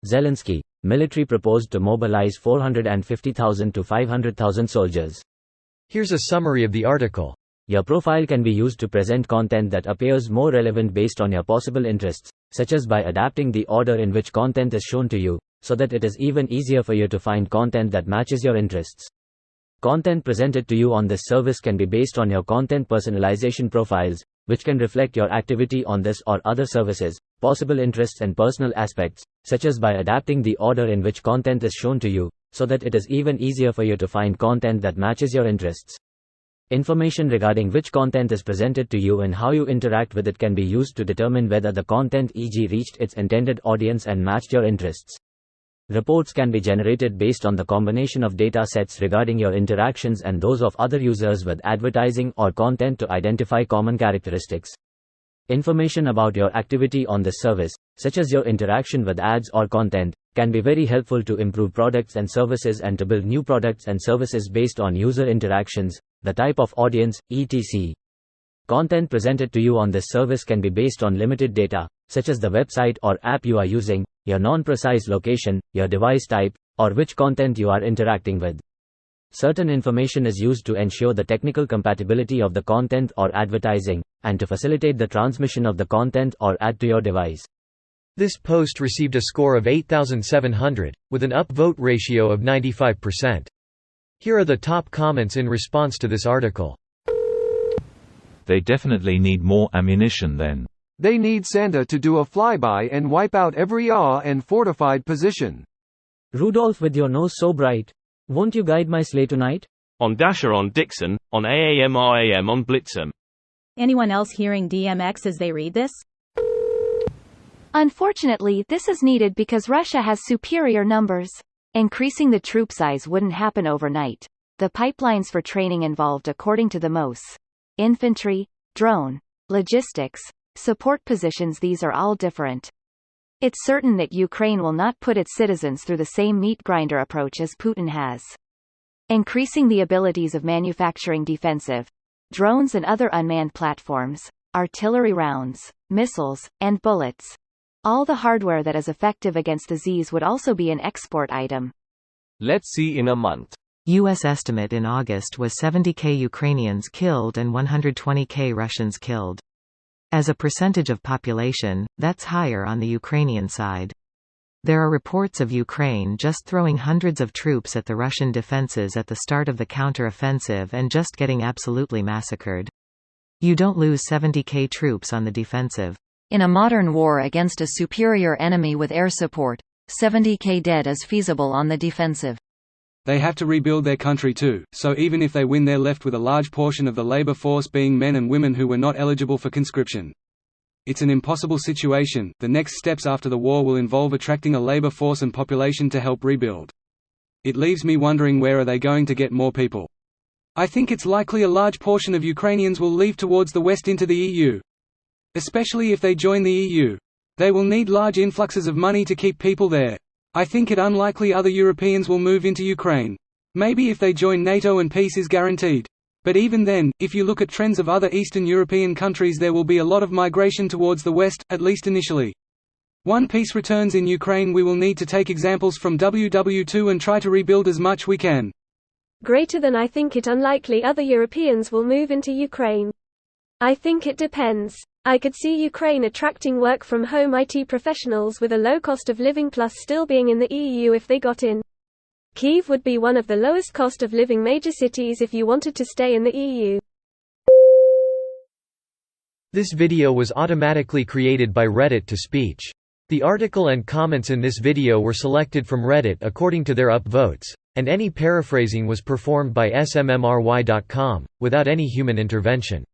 Zelensky, military proposed to mobilize 450,000 to 500,000 soldiers. Here's a summary of the article. Your profile can be used to present content that appears more relevant based on your possible interests, such as by adapting the order in which content is shown to you, so that it is even easier for you to find content that matches your interests. Content presented to you on this service can be based on your content personalization profiles, which can reflect your activity on this or other services, possible interests and personal aspects, such as by adapting the order in which content is shown to you, so that it is even easier for you to find content that matches your interests. Information regarding which content is presented to you and how you interact with it can be used to determine whether the content, e.g., reached its intended audience and matched your interests. Reports can be generated based on the combination of data sets regarding your interactions and those of other users with advertising or content to identify common characteristics. Information about your activity on this service, such as your interaction with ads or content, can be very helpful to improve products and services and to build new products and services based on user interactions, the type of audience, etc. Content presented to you on this service can be based on limited data, such as the website or app you are using, your non-precise location, your device type, or which content you are interacting with. Certain information is used to ensure the technical compatibility of the content or advertising, and to facilitate the transmission of the content or ad to your device. This post received a score of 8,700, with an upvote ratio of 95%. Here are the top comments in response to this article. They definitely need more ammunition then. They need Santa to do a flyby and wipe out every and fortified position. Rudolph, with your nose so bright, won't you guide my sleigh tonight? On Dasher, on Dixon, on AAM RAM, on Blitzum. Anyone else hearing DMX as they read this? Unfortunately, this is needed because Russia has superior numbers. Increasing the troop size wouldn't happen overnight. The pipelines for training involved, according to the MOS. Infantry, drone, logistics, support positions, these are all different. It's certain that Ukraine will not put its citizens through the same meat grinder approach as Putin has. Increasing the abilities of manufacturing defensive drones and other unmanned platforms, artillery rounds, missiles, and bullets. All the hardware that is effective against the Zs would also be an export item. Let's see in a month. U.S. estimate in August was 70,000 Ukrainians killed and 120,000 Russians killed. As a percentage of population, that's higher on the Ukrainian side. There are reports of Ukraine just throwing hundreds of troops at the Russian defenses at the start of the counter-offensive and just getting absolutely massacred. You don't lose 70,000 troops on the defensive. In a modern war against a superior enemy with air support, 70,000 dead is feasible on the defensive. They have to rebuild their country too, so even if they win, they're left with a large portion of the labor force being men and women who were not eligible for conscription. It's an impossible situation. The next steps after the war will involve attracting a labor force and population to help rebuild. It leaves me wondering, where are they going to get more people? I think it's likely a large portion of Ukrainians will leave towards the west into the EU. Especially if they join the EU. They will need large influxes of money to keep people there. I think it unlikely other Europeans will move into Ukraine. Maybe if they join NATO and peace is guaranteed. But even then, if you look at trends of other Eastern European countries, there will be a lot of migration towards the West, at least initially. When peace returns in Ukraine, we will need to take examples from WW2 and try to rebuild as much we can. Greater than I think it unlikely other Europeans will move into Ukraine. I think it depends. I could see Ukraine attracting work-from-home IT professionals with a low cost of living plus still being in the EU if they got in. Kyiv would be one of the lowest cost of living major cities if you wanted to stay in the EU. This video was automatically created by Reddit to speech. The article and comments in this video were selected from Reddit according to their upvotes, and any paraphrasing was performed by smmry.com, without any human intervention.